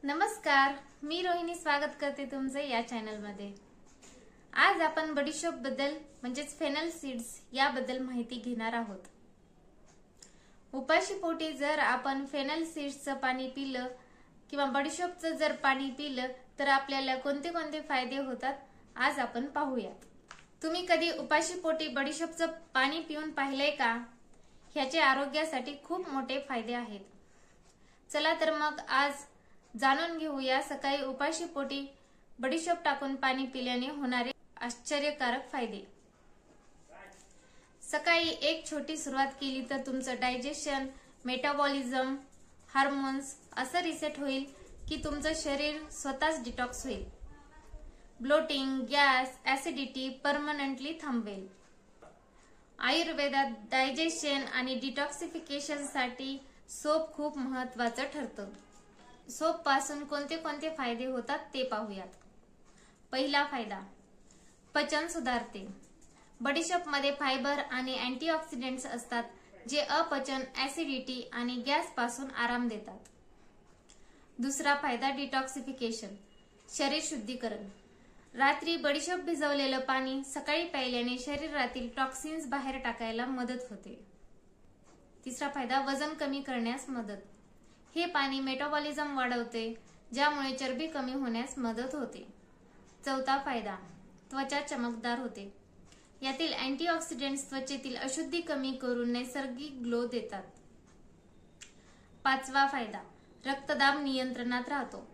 नमस्कार, मी रोहिणी स्वागत करते तुमचे या चॅनल मध्ये। आज आपण बडीशोप बद्दल म्हणजेच फेनल सीड्स याबद्दल माहिती घेणार आहोत। उपाशी पोटी जर आपण फेनल सीड्सचं पाणी पिलं किंवा बडीशोपचं जर पाणी पिलं तर आपल्याला कोणते कोणते फायदे होतात आज आपण पाहूयात। तुम्ही कधी उपाशी पोटी बडीशोपचं पाणी पिऊन पाहिलंय का? ह्याचे आरोग्यासाठी खूप मोठे फायदे आहेत। चला तर मग आज जाणून घेऊया सकाळी उपाशी पोटी बडीशोप टाकून पाणी पिल्याने होणारे आश्चर्यकारक फायदे। सकाळी एक छोटी सुरुवात केली तर तुमचं डायजेशन, मेटाबॉलिझम, हार्मोन्स असं रिसेट होईल की तुमचं शरीर स्वतःच डिटॉक्स होईल। ब्लोटिंग, गॅस, ऍसिडिटी परमनंटली थांबवेल। आयुर्वेदात डायजेशन आणि डिटॉक्सिफिकेशन साठी सोप खूप महत्त्वाचं ठरतं। सोप पासून कोणते कोणते फायदे होतात ते पाहूयात। पहिला फायदा, पचन सुधारते। बडीशोप मध्ये फायबर आणि अँटीऑक्सिडंट्स असतात जे अपचन, ऍसिडिटी आणि गॅस पासून आराम देतात। दुसरा फायदा, डिटॉक्सिफिकेशन, शरीर शुद्धीकरण। रात्री बडीशोप भिजवलेलं पाणी सकाळी प्यायल्याने शरीरातील टॉक्सिन्स बाहेर टाकायला मदत होते। तिसरा फायदा, वजन कमी करण्यास मदत। हे पाणी मेटाबॉलिझम वाढवते ज्यामुळे चरबी कमी होण्यास मदत होते। चौथा फायदा, त्वचा चमकदार होते। यातील अँटीऑक्सिडंट्स त्वचेतील अशुद्धी कमी करून नैसर्गिक ग्लो देतात। पाचवा फायदा, रक्तदाब नियंत्रणात राहतो।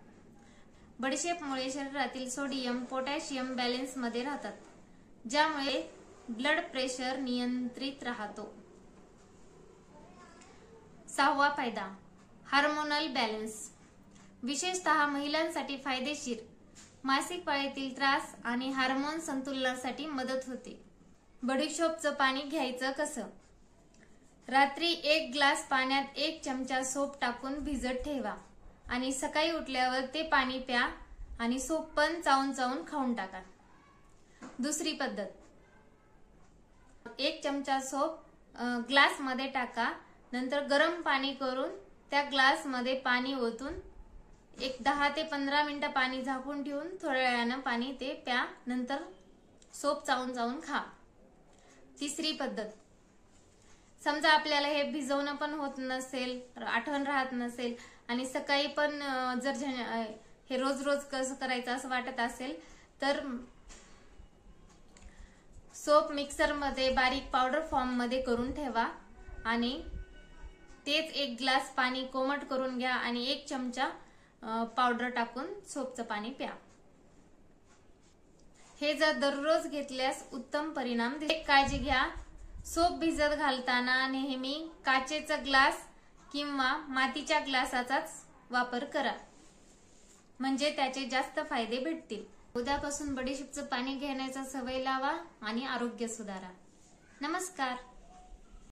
बडीशेपमुळे शरीरातील सोडियम, पोटॅशियम बॅलन्स मध्ये राहतात ज्यामुळे ब्लड प्रेशर नियंत्रित राहतो। सहावा फायदा, हार्मोनल बॅलन्स, विशेषतः महिलांसाठी फायदेशीर। मासिक पाळीतील त्रास आणि हार्मोन संतुलनासाठी मदत होते। बडीशोपचं पाणी घ्यायचं कसं? रात्री 1 ग्लास पाण्यात 1 चमचा सोप टाकून भिजत ठेवा आणि सकाळी उठल्यावर ते पाणी प्या आणि सोप पण चावून चावून खाऊन टाका। दुसरी पद्धत, 1 चमचा सोप ग्लास मध्ये टाका, नंतर गरम पाणी करून त्या ग्लास मध्ये पाणी ओतून एक 10 ते 15 मिनिटं पाणी झाकून ठेवून थोड्या वेळानं पाणी ते प्या, नंतर सोप चावून चावून खा। तिसरी पद्धत, समजा आपल्याला हे भिजवणं पण होत नसेल, आठवण राहत नसेल आणि सकाळी पण जर हे रोज रोज कसं करायचं असं वाटत असेल तर सोप मिक्सर मध्ये बारीक पावडर फॉर्म मध्ये करून ठेवा आणि तेच 1 ग्लास पाणी कोमट करून घ्या आणि 1 चमचा पावडर टाकून सोपचं पाणी प्या। हे जर दररोज घेतल्यास उत्तम परिणाम दिसेल। एक काळजी घ्या, सोप भिजत घालताना नेहमी काचेचा ग्लास किंवा मातीच्या ग्लासाचाच वापर करा म्हणजे त्याचे जास्त फायदे भेटतील। उद्यापासून बडीशोपचं पाणी घेण्याचा सवय लावा आणि आरोग्य सुधारा। नमस्कार।